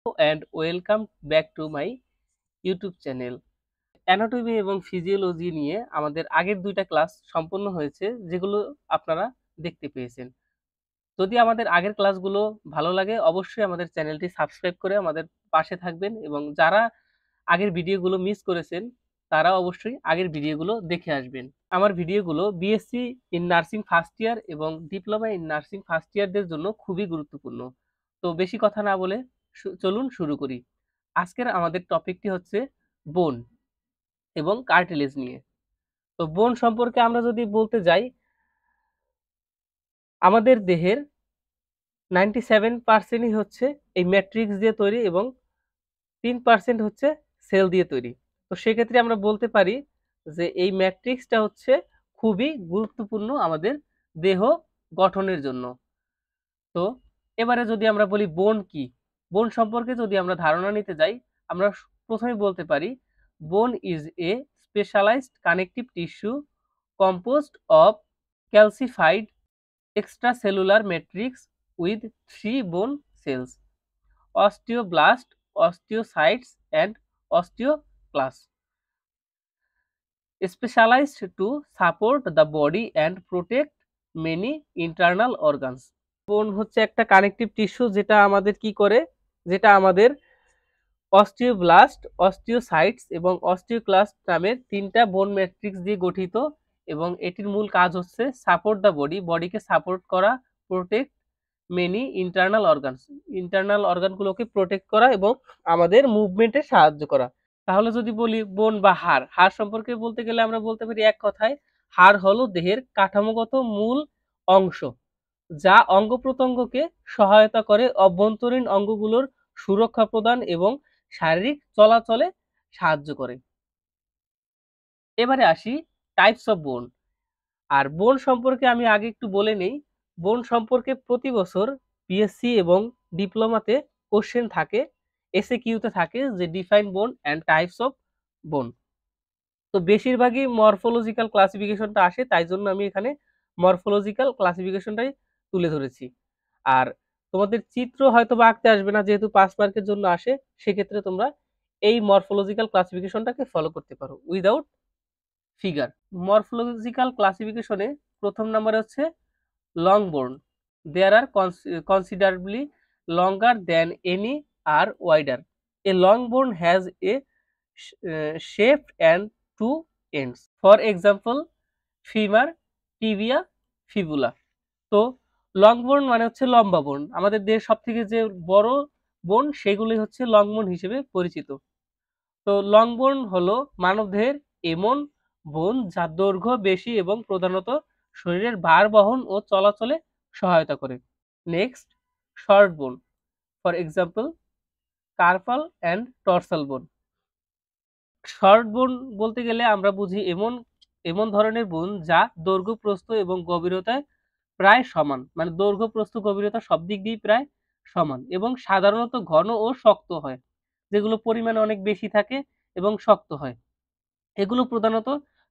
and welcome back to my YouTube channel. Anatomy এবং physiology নিয়ে আমাদের আগের ২টা ক্লাস সম্পন্ন হয়েছে, যেগুলো আপনারা দেখতে পেয়েছেন। যদি আমাদের আগের ক্লাসগুলো ভালো লাগে, অবশ্যই আমাদের চ্যানেলটি সাবস্ক্রাইব করে আমাদের পাশে থাকবেন, এবং যারা আগের ভিডিওগুলো মিস করেছেন তারা অবশ্যই আগের ভিডিওগুলো দেখে আসবেন। আমার ভিডিওগুলো BSc in nursing first year এবং ডিপ্লোমা ইন নার্সিং ফার্স্ট ইয়ারদের জন্য খুবই গুরুত্বপূর্ণ। তো বেশি কথা না বলে চলুন শুরু করি। আজকের আমাদের টপিকটি হচ্ছে বোন এবং কার্টিলেজ নিয়ে। তো বোন সম্পর্কে আমরা যদি বলতে যাই, আমাদের দেহের 97% হচ্ছে এই ম্যাট্রিক্স দিয়ে তৈরি এবং 3% হচ্ছে সেল দিয়ে তৈরি। তো সেক্ষেত্রে আমরা বলতে পারি যে এই ম্যাট্রিক্সটা হচ্ছে খুবই গুরুত্বপূর্ণ আমাদের দেহ গঠনের জন্য। তো এবারে যদি আমরা বলি বোন কি, বোন সম্পর্কে যদি আমরা ধারণা নিতে যাই, আমরা প্রথমে বলতে পারি bone is a specialized connective tissue composed of calcified extracellular matrix with 3 bone cells: osteoblast, osteocytes, and osteoclast, specialized to support the body and protect many internal organs. বোন হচ্ছে একটা কানেকটিভ টিস্যু যেটা আমাদের কি করে, যেটা আমাদের অস্টিওব্লাস্ট, অস্টিওসাইটস এবং অস্টিওক্লাস্ট নামের 3টা বোন ম্যাট্রিক্স দিয়ে গঠিত, এবং এটির মূল কাজ হচ্ছে সাপোর্ট দ্য বডি, বডিকে সাপোর্ট করা, protect many internal organs, internal অর্গানগুলোকে প্রোটেক্ট করা এবং আমাদের মুভমেন্টে সাহায্য করা। তাহলে যদি বলি বোন বা হাড়, হাড় সম্পর্কে বলতে গেলে আমরা বলতে পারি এক কথায় হাড় হলো দেহের কাঠামোগত মূল অংশ, যা অঙ্গ প্রত্যঙ্গকে সহায়তা করে, অভ্যন্তরীণ অঙ্গগুলোর সুরক্ষা প্রদান এবং শারীরিক চলাচলে সাহায্য করে। এবারে আসি টাইপস অফ বোন। আর বোন সম্পর্কে আমি আগে একটু বলে নেই, বোন সম্পর্কে প্রতি বছর পিএসসি এবং ডিপ্লোমাতে কোশ্চেন থাকে, এসএকিউতে থাকে যে ডিফাইন বোন অ্যান্ড টাইপস অফ বোন। তো বেশিরভাগই মরফোলজিক্যাল ক্লাসিফিকেশনটা আসে, তাই জন্য আমি এখানে মরফোলজিক্যাল ক্লাসিফিকেশনটাই তুলে ধরেছি। আর তোমাদের চিত্র হয়তো বা আঁকতে আসবে না, যেহেতু 5 মার্কের জন্য আসে, সেক্ষেত্রে তোমরা এই মরফোলজিক্যাল ক্লাসিফিকেশনটাকে ফলো করতে পারো উইদাউট ফিগার। মরফোলজিক্যাল ক্লাসিফিকেশনে প্রথম নম্বরে হচ্ছে লং বোন। There are considerably longer than any are wider. A long bone has a shaft and 2 ends. For example, femur, tibia, fibula. তো লং বোন মানে হচ্ছে লম্বা বোন। আমাদের দেহের সবথেকে যে বড় বোন সেগুলি হচ্ছে লং বোন হিসেবে পরিচিত। তো লং বোন হলো মানবদেহের এমন বোন যার দৈর্ঘ্য বেশি এবং প্রধানত শরীরের ভার বহন ও চলাচলে সহায়তা করে। নেক্সট, শর্ট বোন। ফর এক্সাম্পল, কার্পাল অ্যান্ড টর্সাল বোন। শর্ট বোন বলতে গেলে আমরা বুঝি এমন ধরনের বোন যা দৈর্ঘ্য, প্রস্থ এবং গভীরতায় প্রায় সমান, মানে দৈর্ঘ্য, প্রস্থ, গভীরতা সব দিক দিয়েই প্রায় সমান, এবং সাধারণত ঘন ও শক্ত হয়, যেগুলো পরিমাণে অনেক বেশি থাকে এবং শক্ত হয়। এগুলো প্রধানত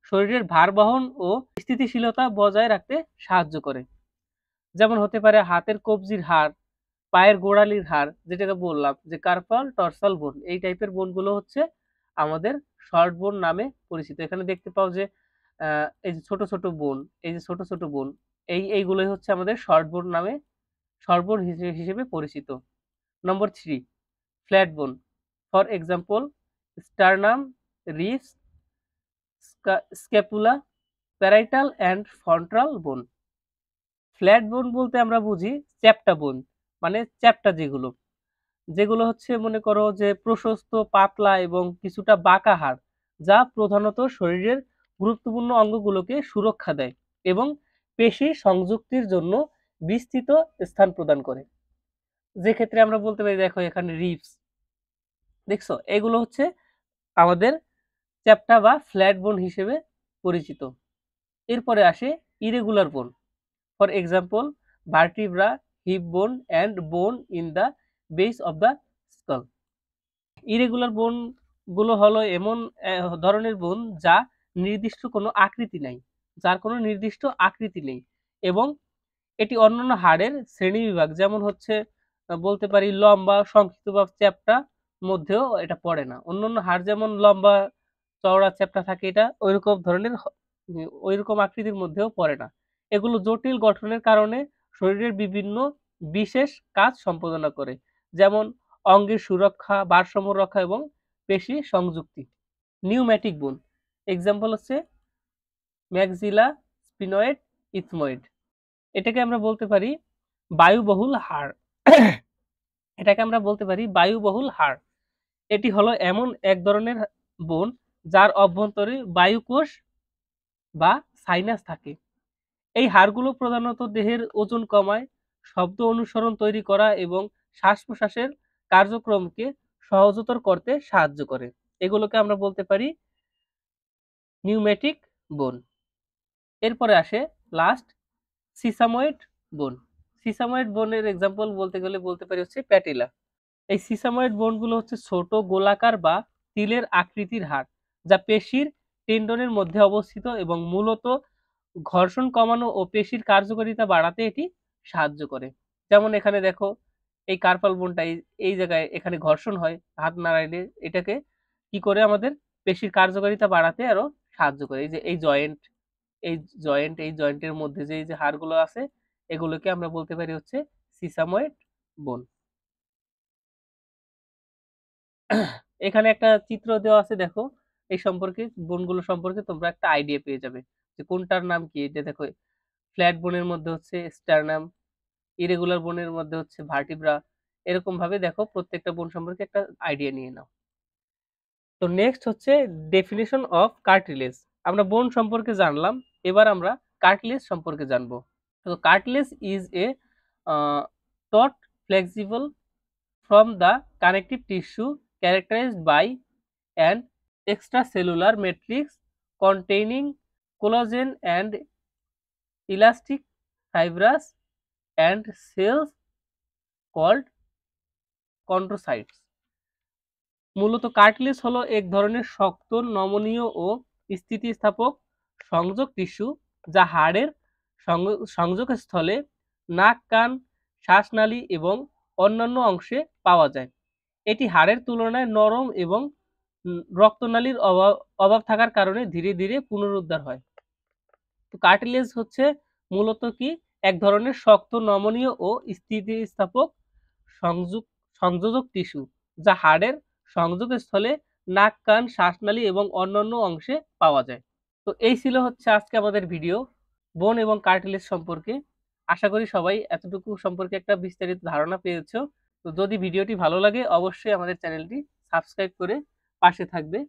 শরীরের ভার বহন ও স্থিতিশীলতা বজায় রাখতে সাহায্য করে। যেমন হতে পারে হাতের কবজির হাড়, পায়ের গোড়ালির হাড়, যেটাকে বললাম যে কার্পাল টর্সাল বোন, এই টাইপের বোনগুলো হচ্ছে আমাদের শর্ট বোন নামে পরিচিত। এখানে দেখতে পাও যে এই যে ছোট ছোট বোন, এই যে ছোট ছোট বোন, এইগুলোই হচ্ছে আমাদের শর্ট বোন নামে, শর্ট বোন হিসেবে পরিচিত। নম্বর 3, ফ্ল্যাট বোন। For example, sternum, ribs, scapula, parietal and frontal বোন। ফ্ল্যাট বোন বলতে আমরা বুঝি চ্যাপ্টা বোন, মানে চ্যাপ্টা যেগুলো, যেগুলো হচ্ছে মনে করো যে প্রশস্ত, পাতলা এবং কিছুটা বাঁকা হাড়, যা প্রধানত শরীরের গুরুত্বপূর্ণ অঙ্গগুলোকে সুরক্ষা দেয় এবং পেশি সংযুক্তির জন্য বিস্তৃত স্থান প্রদান করে। যে ক্ষেত্রে আমরা বলতে পারি, দেখো এখানে রিবস দেখছো, এগুলো হচ্ছে আমাদের চ্যাপ্টা বা ফ্ল্যাট বোন হিসেবে পরিচিত। এরপরে আসে irregular bone. For example, vertebra, hip bone and bone in the base of the skull. Irregular bone গুলো হলো এমন ধরনের বোন যা নির্দিষ্ট কোনো আকৃতি নাই, যার কোনো নির্দিষ্ট আকৃতি নেই, এবং এটি অন্যান্য হাড়ের শ্রেণীবিভাগ, যেমন হচ্ছে বলতে পারি লম্বা, সংক্ষিপ্ত বা চ্যাপ্টা মধ্যেও এটা পড়ে না। অন্যান্য হাড় যেমন লম্বা, চওড়া, চ্যাপ্টা থাকে, এটা ওইরকম ধরনের ওইরকম আকৃতির মধ্যেও পড়ে না। এগুলো জটিল গঠনের কারণে শরীরের বিভিন্ন বিশেষ কাজ সম্পাদনা করে, যেমন অঙ্গের সুরক্ষা, ভারসাম্য রক্ষা এবং পেশি সংযুক্তি। নিউম্যাটিক বোন এক্সাম্পল হচ্ছে ম্যাক্সিলা, স্পিনয়েড, ইথময়েড। এটাকে আমরা বলতে পারি বায়ুবহুল হাড়। এটাকে আমরা বলতে পারি বায়ুবহুল হাড়। এটি হলো এমন এক ধরনের বোন যার অভ্যন্তরে বায়ুকোষ বা সাইনাস থাকে। এই হাড়গুলো প্রধানত দেহের ওজন কমায়, শব্দ অনুসরণ তৈরি করা এবং শ্বাস-প্রশ্বাসের কার্যক্রমকে সহজতর করতে সাহায্য করে। এগুলোকে আমরা বলতে পারি নিউম্যাটিক বোন। এরপরে আসে লাস্ট সিসাময়েড বোন। সিসাময়েড বোনের এক্সাম্পল বলতে গেলে বলতে পারি হচ্ছে প্যাটেলা। এই সিসাময়েড বোনগুলো হচ্ছে ছোট গোলাকার বা তিলের আকৃতির হাড়, যা পেশির টেন্ডনের মধ্যে অবস্থিত এবং মূলত ঘর্ষণ কমানো ও পেশির কার্যকারিতা বাড়াতে এটি সাহায্য করে। যেমন এখানে দেখো এই কার্পাল বোনটা এই জায়গায় এখানে ঘর্ষণ হয় হাত নাড়াইলে, এটাকে কি করে আমাদের পেশির কার্যকারিতা বাড়াতে আরো সাহায্য করে। এই যে এই জয়েন্টের মধ্যে যে এই যে হাড়গুলো আছে, এগুলোকে আমরা বলতে পারি হচ্ছে সিসাময়েড বোন। এখানে একটা চিত্র দেওয়া আছে, দেখো এই সম্পর্কে বোনগুলো সম্পর্কে তোমরা একটা আইডিয়া পেয়ে যাবে যে কোনটার নাম কি। এটা দেখো ফ্ল্যাট বোনের মধ্যে হচ্ছে স্টার্নাম, ইরেগুলার বোনের মধ্যে হচ্ছে ভার্টিব্রা। এরকম ভাবে দেখো প্রত্যেকটা বোন সম্পর্কে একটা আইডিয়া নিয়ে নাও। তো নেক্সট হচ্ছে ডেফিনেশন অফ কার্টিলেজ। আমরা বোন সম্পর্কে জানলাম, এবার আমরা কার্টিলেজ সম্পর্কে জানবো। তো cartilage is a taut flexible from the connective tissue characterized by an extracellular matrix containing collagen and elastic fibers and cells called chondrocytes. মূলত কার্টিলেজ হলো এক ধরনের শক্ত, নমনীয় ও স্থিতিস্থাপক সংযোগ টিস্যু যা হাড়ের সংযোগস্থলে, নাক, কান, শ্বাসনালী এবং অন্যান্য অংশে পাওয়া যায়। এটি হাড়ের তুলনায় নরম এবং রক্তনালীর অভাব থাকার কারণে ধীরে ধীরে পুনরুদ্ধার হয়। তো কার্টিলেজ হচ্ছে মূলত কি এক ধরনের শক্ত, নমনীয় ও স্থিতিস্থাপক সংযোজক টিস্যু যা হাড়ের সংযোগস্থলে, নাক, কান, শ্বাসনালী এবং অন্যান্য অংশে পাওয়া যায়। তো এই ছিল হচ্ছে আজকে আমাদের ভিডিও বোন এবং কার্টিলেজ সম্পর্কে। আশা করি সবাই এতটুকু সম্পর্কে একটা বিস্তারিত ধারণা পেয়েছো। তো যদি ভিডিওটি ভালো লাগে অবশ্যই আমাদের চ্যানেলটি সাবস্ক্রাইব করে পাশে থাকবে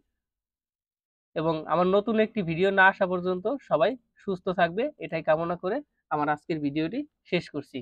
এবং আমার নতুন একটি ভিডিও না আসা পর্যন্ত সবাই সুস্থ থাকবে এটাই কামনা করে আমার আজকের ভিডিওটি শেষ করছি।